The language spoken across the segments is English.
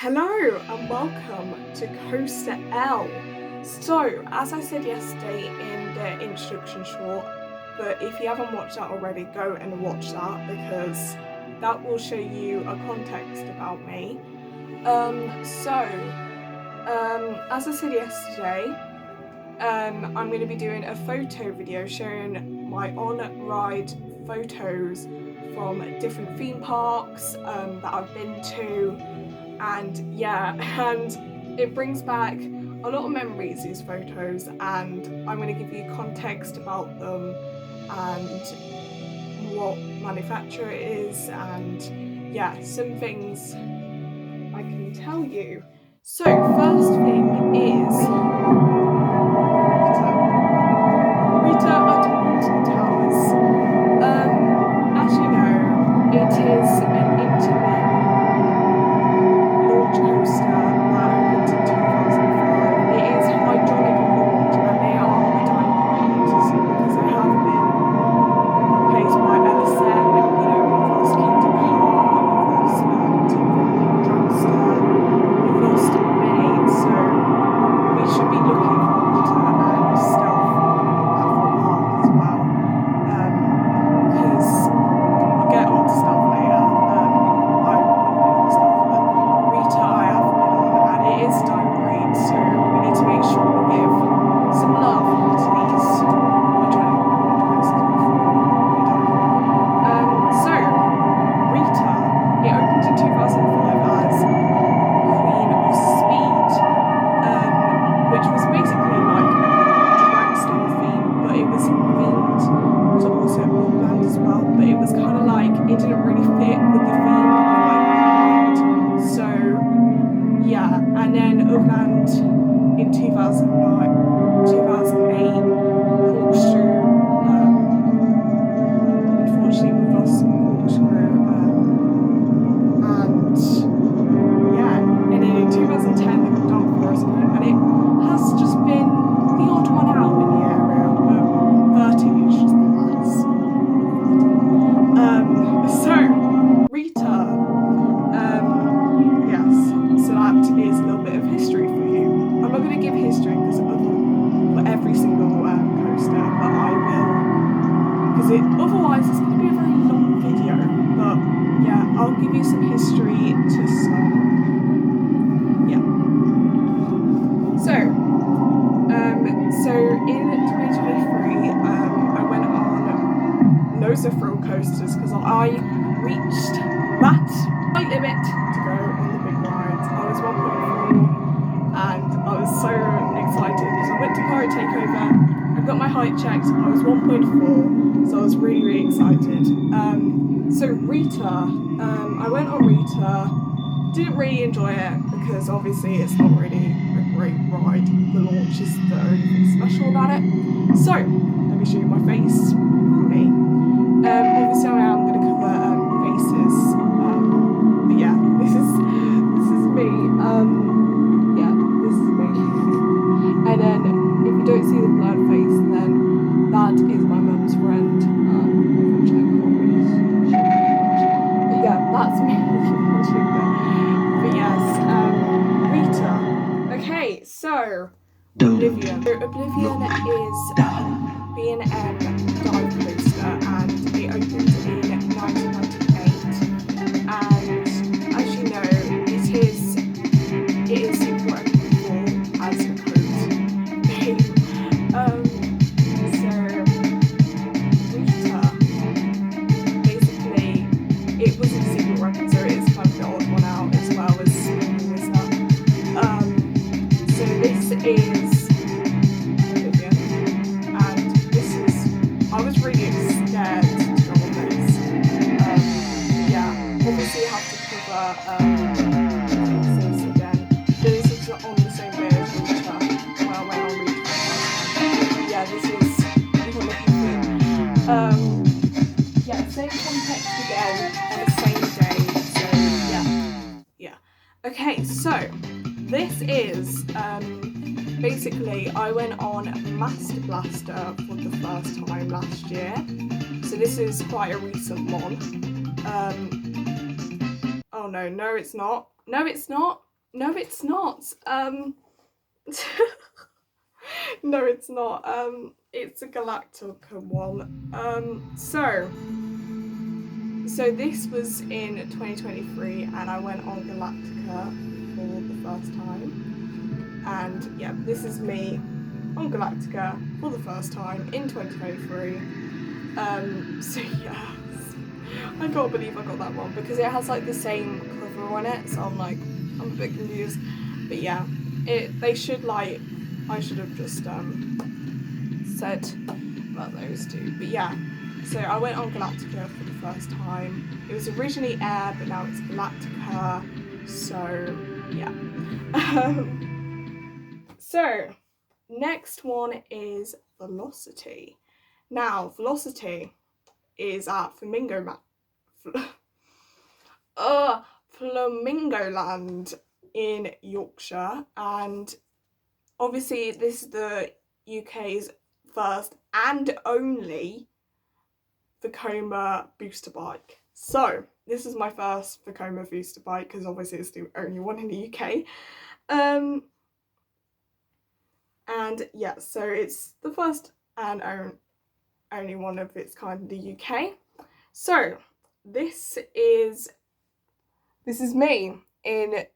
Hello and welcome to Coaster L. So, as I said yesterday in the introduction short, but if you haven't watched that already, go and watch that because that will show you a context about me. As I said yesterday, I'm going to be doing a photo video showing my on-ride photos from different theme parks that I've been to. And it brings back a lot of memories, these photos, and I'm going to give you context about them and what manufacturer it is, and some things I can tell you. So first thing is Rita Udmont Towers. As you know, it is an Intamin launch coaster that opened in 2005. It is hydraulic launch and they are a downgrade because they have been replaced by LSM. We've lost Kingdom Car, we've lost Dragster, we've lost many, so we should be looking after and Stealth at Thorpe Park as well, because I'll get on to Stealth later. I've not been on Stealth, but Rita I have been on, and it is downgrade, so we need to make sure we give some love to these hydraulic launch coasters before we die. So Rita, it opened in 2005 as Queen of Speed, which was basically like a dragster theme, but it was themed to also Upland as well, but it was kind of like, it didn't really fit with the theme of like Upland. So and then Upland in 2009, 2008, Corkscrew, unfortunately we lost Corkscrew, and then in 2010 the Dark Forest came, and it has just been the odd one out in the area, but 30 is just the max. So Rita, so that is a little bit of history for you. I'm not going to give history because for every single coaster, but I will, because otherwise it's going to be a very long video. But I'll give you some history to start. So in 2023, I went on loads of thrill coasters because I reached that height limit to go on the big rides. I was 1.4 and I was so excited because I went to Pirate Takeover, I got my height checked, I was 1.4, so I was really, really excited. So Rita, I went on Rita, didn't really enjoy it because obviously it's not really a great ride. The launch is the only thing special about it. So let me show you my face properly. Obviously I am going to cover faces, but this is me. This is me. And then if you don't see the blurred face, then that is my mum's friend, which I can't really show you much. But that's me. But yes, Rita. Okay, so Oblivion. So Oblivion is B&M dive coaster, and it opened in 1998. And as you know, it is super reputable as a code name. So Rita, basically, it was a secret record, so it is kind of the odd one out as well as Wizard. So this is Oblivion, and this is, I was really scared to go on this. Obviously you have to cover faces again. This is on the same day as Rita, when I went on Rita. This is people looking through. Same context again on the same day, so Okay, so this is basically I went on Master Blaster for the first time last year, so this is quite a recent one. Oh no, it's not. No, it's not. No, it's not. It's a Galactica one. So this was in 2023, and I went on Galactica for the first time. And yeah, this is me on Galactica for the first time in 2023. So yeah, I can't believe I got that one because it has like the same cover on it. So I'm a bit confused. But yeah, they should like, I should have just said about those two. But yeah, so I went on Galactica for the first time. It was originally Air, but now it's Galactica. So yeah. So next one is Velocity. Now Velocity is at Flamingo Land in Yorkshire, and obviously this is the UK's first and only Vekoma booster bike. So this is my first Vekoma booster bike because obviously it's the only one in the UK. And yeah, so it's the first and only one of its kind in the UK. So this is me in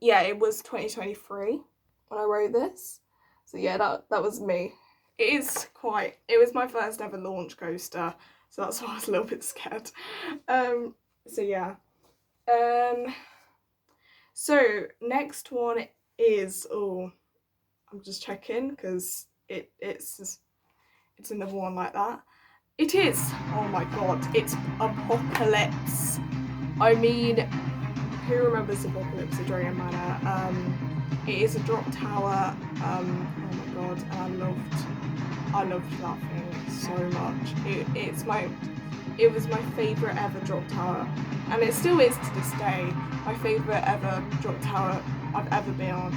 it was 2023 when I wrote this. So yeah, that was me. It was my first ever launch coaster, so that's why I was a little bit scared. So yeah. So next one is, I'm just checking because it's another one like that. It is, oh my god, it's Apocalypse. I mean, who remembers Apocalypse at Drogheda Manor? It is a drop tower. Oh my god, and I loved that thing so much. It was my favourite ever drop tower, and it still is to this day my favourite ever drop tower I've ever been on.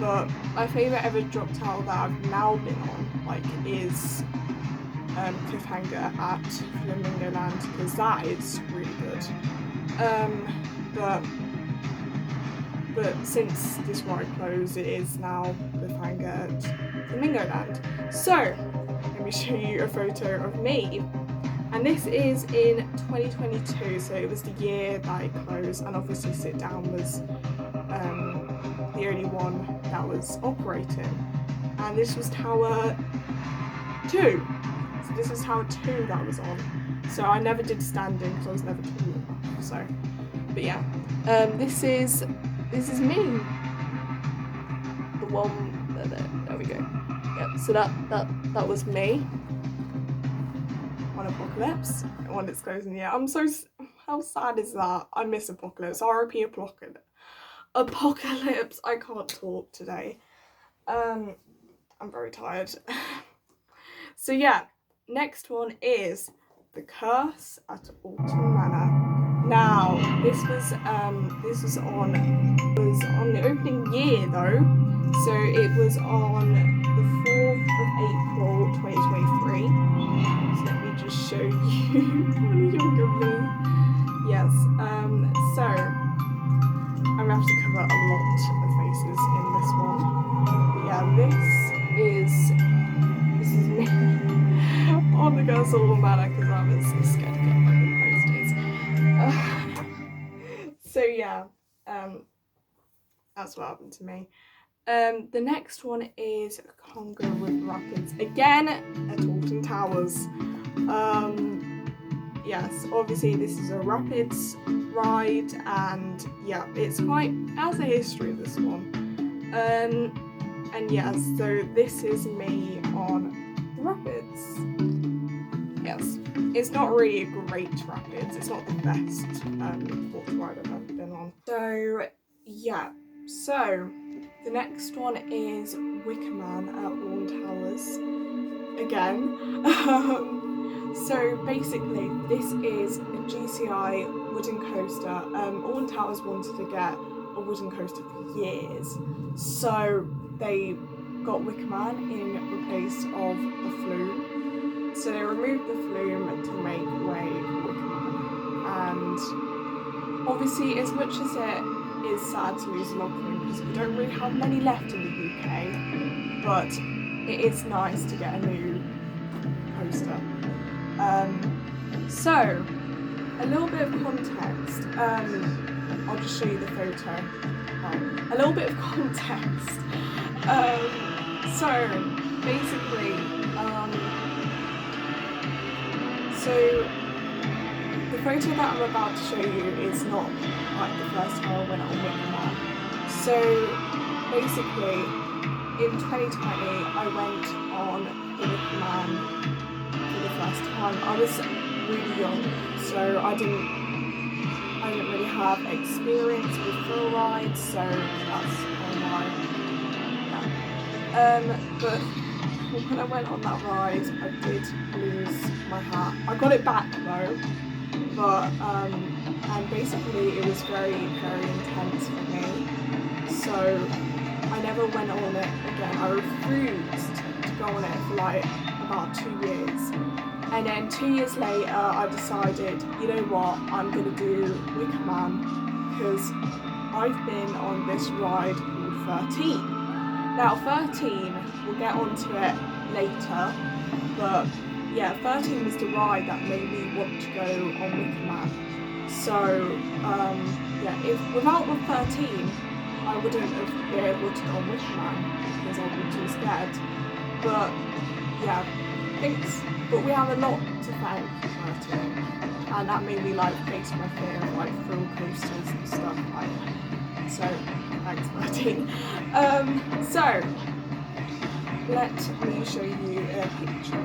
But my favourite ever drop tower that I've now been on, is Cliffhanger at Flamingo Land, because that is really good. But since this ride closed, it is now Cliffhanger at Flamingo Land. So let me show you a photo of me. And this is in 2022, so it was the year that it closed, and obviously Sit Down was the only one that was operating. And this was Tower 2. So this is Tower 2 that I was on. So I never did standing because I was never tall enough. So, but yeah, this is me. The one there we go. Yeah, so that was me on Apocalypse when it's closing. Yeah, how sad is that? I miss Apocalypse. R.I.P. Apocalypse. I can't talk today. I'm very tired. So yeah, next one is The Curse at Alton Manor. Now this was on the opening year though, so it was on the 4th of April 2023. So let me just show you really younger me. Yes. So I'm gonna have to cover a lot of faces in this one. But yeah, this is me on the Girls All Manor because I was so scared to get pregnant those days. So yeah, that's what happened to me. The next one is Congo with Rapids, again at Alton Towers. Yes, obviously this is a Rapids ride, and yeah, it has a history of this one. And yes, so this is me on the Rapids. Yes, it's not really a great Rapids, it's not the best water ride I've ever been on. So yeah, so the next one is Wicker Man at Alton Towers again. So basically, this is a GCI wooden coaster. Alton Towers wanted to get a wooden coaster for years, so they got Wicker Man in place of the flume. So they removed the flume to make way for Wicker Man. And obviously, as much as it is sad to lose log flume because we don't really have many left in the UK, but it is nice to get a new coaster. So, a little bit of context. I'll just show you the photo. Right. A little bit of context. So basically, so the photo that I'm about to show you is not like the first time I went on Wicker Man. So basically, in 2020, I went on the Wicker Man for the first time. I was really young, so I didn't really have experience with full rides, so that's why. Yeah. But when I went on that ride, I did lose my hat. I got it back though, but and basically it was very, very intense for me. So I never went on it again. I refused to go on it for like about 2 years. And then 2 years later, I decided, you know what, I'm going to do Wicker Man because I've been on this ride called 13. Now 13, we'll get onto it later, but yeah, 13 was the ride that made me want to go on Wicker Man. So yeah, if without the 13, I wouldn't have been able to go on Wicker Man because I'd be too scared. But yeah, thanks. But we have a lot to thank for 13, and that made me like face my fear of like thrill coasters and stuff like that. So thanks 13. So let me show you a picture.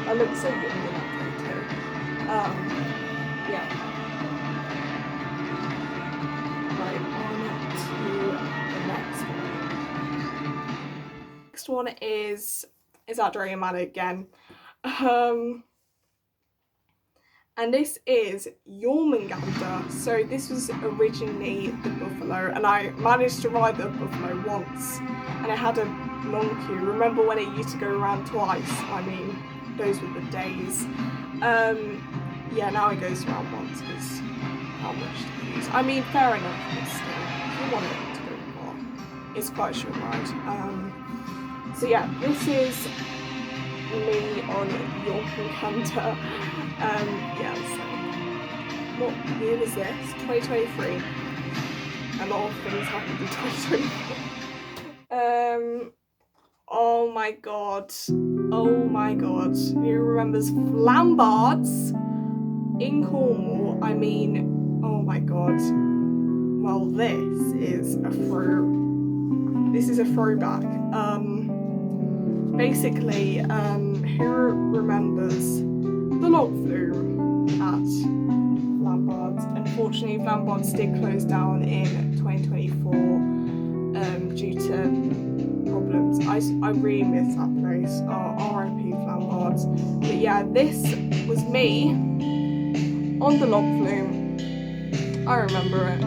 I look so good in that photo. Yeah. Next one is at Drayman again. And this is Jormungandr. So this was originally the Buffalo, and I managed to ride the Buffalo once, and it had a long queue. Remember when it used to go around twice? I mean, those were the days. Yeah, now it goes around once because how much to use? I mean, fair enough, but still, if you want it to go more, it's quite a short ride. So yeah, this is me on Jormungandr. Yeah, so what year was this? 2023. A lot of things happened in 2023. Oh my god. Who remembers Flambards in Cornwall? I mean, oh my god. Well, this is a throwback. Basically, who remembers the log flume at Flambards? Unfortunately, Flambards did close down in 2024 due to problems. I really miss that place. R.I.P. Flambards. But yeah, this was me on the log flume. I remember it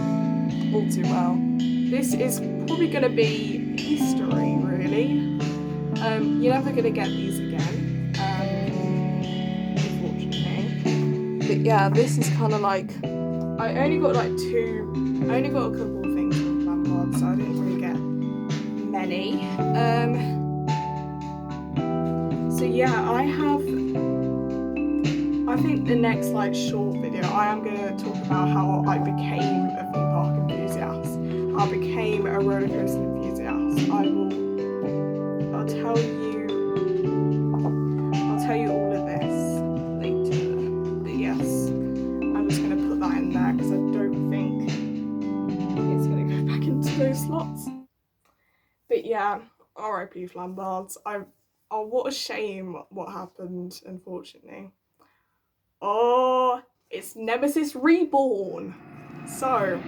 all too well. This is probably going to be history, really. You're never going to get these again, unfortunately. But yeah, this is kind of like, I only got a couple of things from Flambards, so I didn't really get many. So yeah, I think the next like short video, I am going to talk about how I became a theme park enthusiast, how I became a roller coaster enthusiast. I'll tell you all of this later. But yes, I'm just going to put that in there because I don't think it's going to go back into those slots. But yeah, R.I.P. Flambards. Oh, what a shame what happened, unfortunately. Oh, it's Nemesis Reborn. So,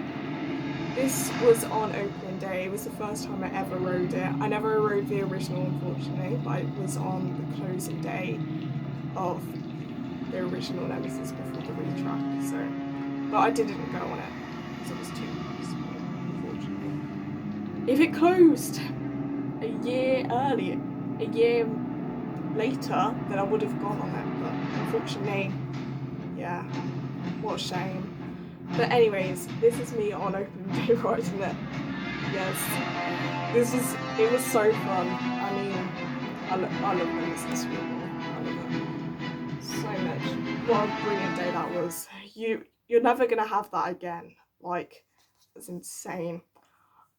this was on opening day. It was the first time I ever rode it. I never rode the original, unfortunately, but it was on the closing day of the original Nemesis before the retrack. So, but I didn't go on it because it was too small, unfortunately. If it closed a year later, then I would have gone on it. unfortunately, yeah, what a shame. But anyways, this is me on opening day riding it. Yes, it was so fun. I mean, I love when this is real. I love it so much. What a brilliant day that was. You're never gonna have that again. Like, it's insane.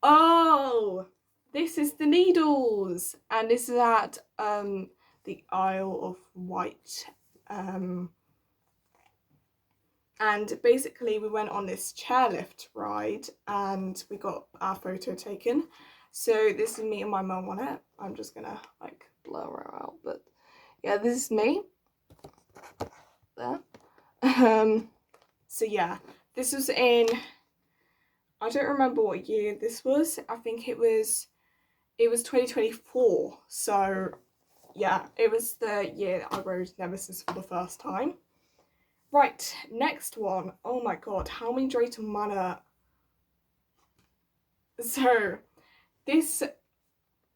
Oh, this is the Needles, and this is at the Isle of Wight. And basically we went on this chairlift ride and we got our photo taken. So this is me and my mum on it. I'm just gonna like blur her out, but yeah, this is me. There. So yeah, this was in, I don't remember what year this was. I think it was 2024. So yeah, it was the year that I rode Nemesis for the first time. Right, next one. Oh my god, how many Drayton Manor? So, this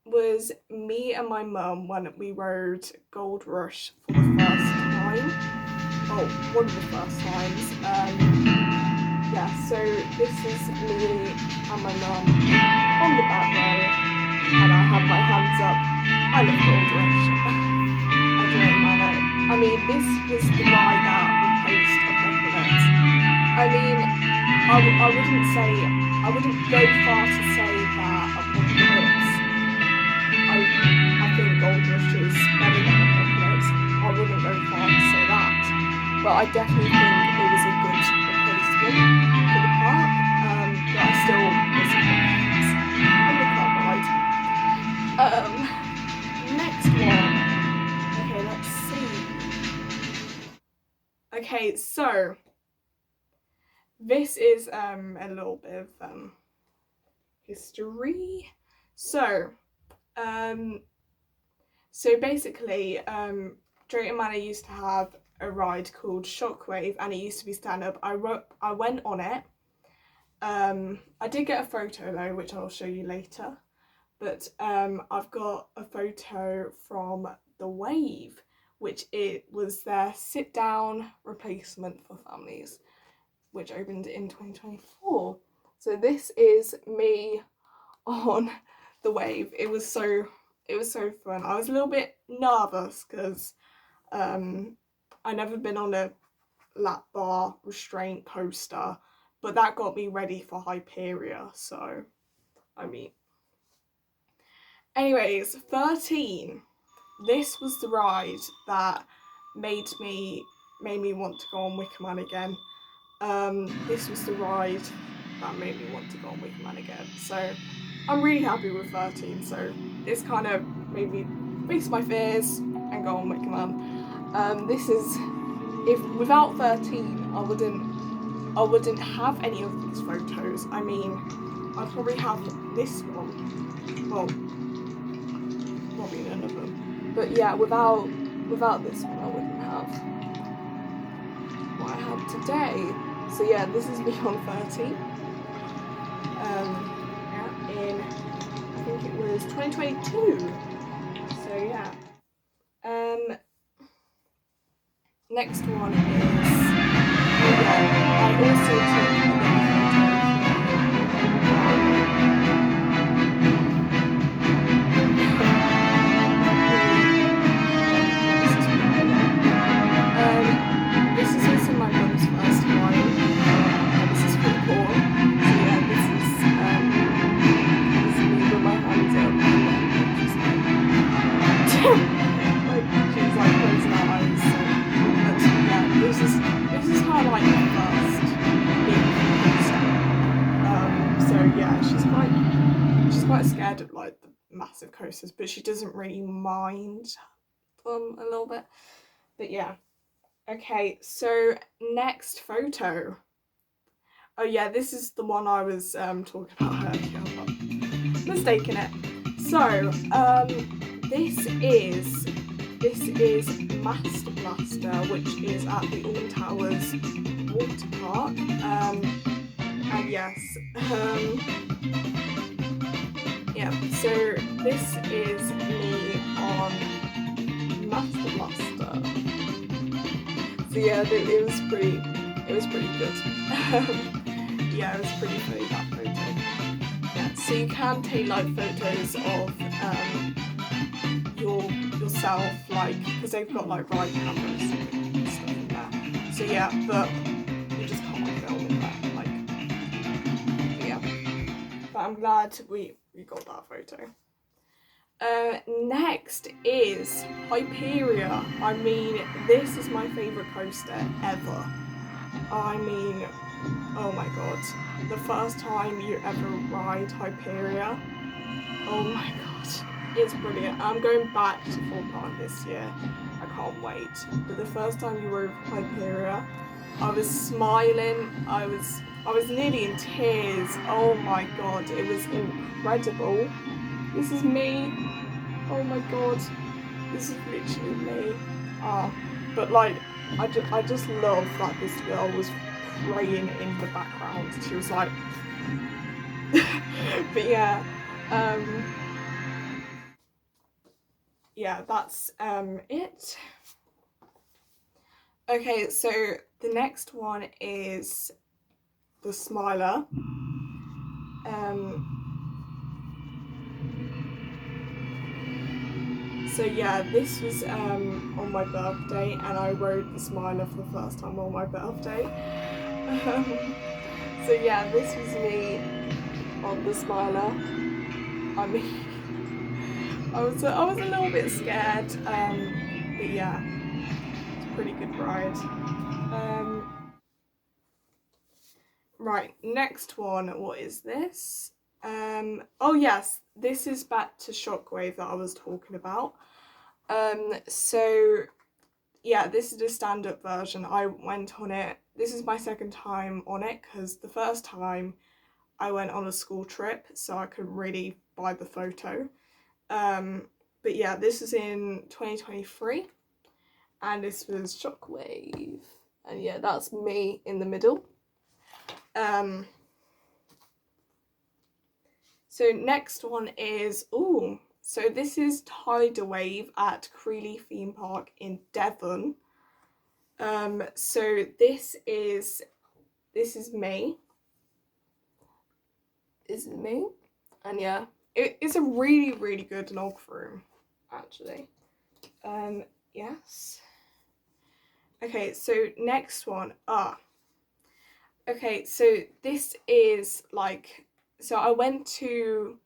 was me and my mum when we rode Gold Rush for the first time. Oh, one of the first times. Yeah, so this is me and my mum on the back row, and I have my hands up. I love Gold Rush. I don't know. I mean, this was the ride that replaced Apocalypse. I mean, I wouldn't go far to say that Apocalypse, I think Gold Rush is better than Apocalypse. I wouldn't go far to say that. But I definitely think it was a good replacement for the park. But I still miss Apocalypse. I love that ride. Next one. Okay, let's see. Okay, so this is a little bit of history. So basically, Drayton Manor used to have a ride called Shockwave, and it used to be stand-up. I went on it. I did get a photo though, which I'll show you later. But I've got a photo from the Wave, which it was their sit-down replacement for families, which opened in 2024. So this is me on the Wave. It was so fun. I was a little bit nervous because I'd never been on a lap bar restraint coaster, but that got me ready for Hyperia. So, I mean, anyways, 13. This was the ride that made me want to go on Wicker Man again. This was the ride that made me want to go on Wicker Man again. So I'm really happy with 13. So this kind of made me face my fears and go on Wicker Man. This is, if without 13, I wouldn't have any of these photos. I mean, I'd probably have this one. Well, probably none of them. But yeah, without this one, I wouldn't have what I have today. So yeah, this is me on 13. Yeah, in I think it was 2022. So yeah. Next one is I also took she's quite scared of like the massive coasters, but she doesn't really mind them a little bit. But yeah. Okay, so next photo. Oh yeah, this is the one I was talking about earlier. I'm mistaken it. So this is Master Blaster, which is at the Alton Towers water park. And yes, yeah, so this is me on Master Blaster. So yeah, it was pretty good. Yeah, it was pretty funny, that photo. Yeah, so you can take like photos of yourself, like, because they've got like Rai cameras and stuff in there. So yeah, but you just can't film in there, like. But yeah, but I'm glad we got that photo. Next is Hyperia. I mean, this is my favourite coaster ever. I mean, oh my god. The first time you ever ride Hyperia, oh my god, it's brilliant. I'm going back to Thorpe Park this year. I can't wait. But the first time you rode Hyperia, I was smiling. I was nearly in tears. Oh my god, it was incredible. This is me. Oh my god, this is literally me. But like, I just love that this girl was praying in the background. She was like, but yeah, yeah, that's it. Okay, so the next one is the Smiler. So yeah, this was on my birthday, and I rode the Smiler for the first time on my birthday. So yeah, this was me on the Smiler. I mean, I was a little bit scared, but yeah, it's a pretty good ride. Right, next one. What is this? Oh yes, this is back to Shockwave that I was talking about. So yeah, this is the stand-up version. I went on it. This is my second time on it because the first time I went on a school trip, so I could really buy the photo. But yeah, this is in 2023, and this was Shockwave, and yeah, that's me in the middle. So next one is, so this is Tidal Wave at Creeley Theme Park in Devon. So this is me. This is me. And yeah, it's a really, really good log room, actually. Yes. Okay, so next one. Okay, so this is like, so I went to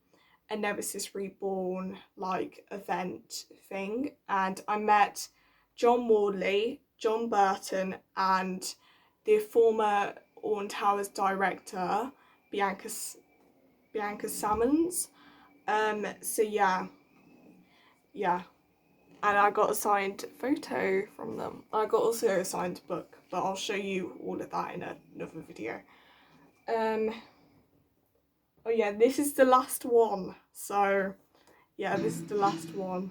a Nemesis Reborn like event thing, and I met John Wardley, John Burton, and the former Alton Towers director, Bianca Salmons. So yeah, and I got a signed photo from them. I got also a signed book, but I'll show you all of that in another video. Oh yeah, this is the last one. So yeah, this is the last one.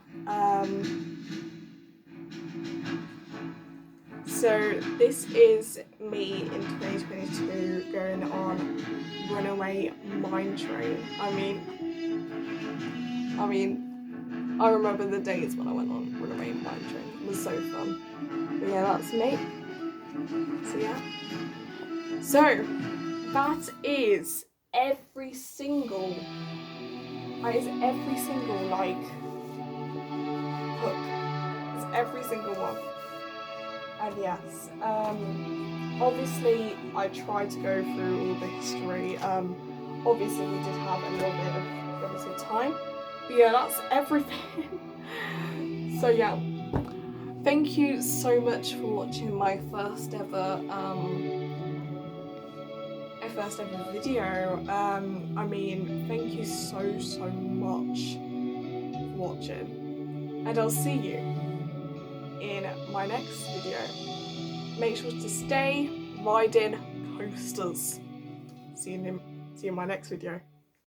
So this is me in 2022 going on Runaway Mine Train. I mean, I remember the days when I went on Runaway Mine Train. It was so fun. But yeah, that's me. So yeah. So that is every single like hook. It's every single one. And yes, obviously I tried to go through all the history. Obviously we did have a little bit of limited time. But yeah, that's everything. So yeah, thank you so much for watching my first ever video. I mean, thank you so much for watching, and I'll see you in my next video. Make sure to stay riding coasters. See you in my next video.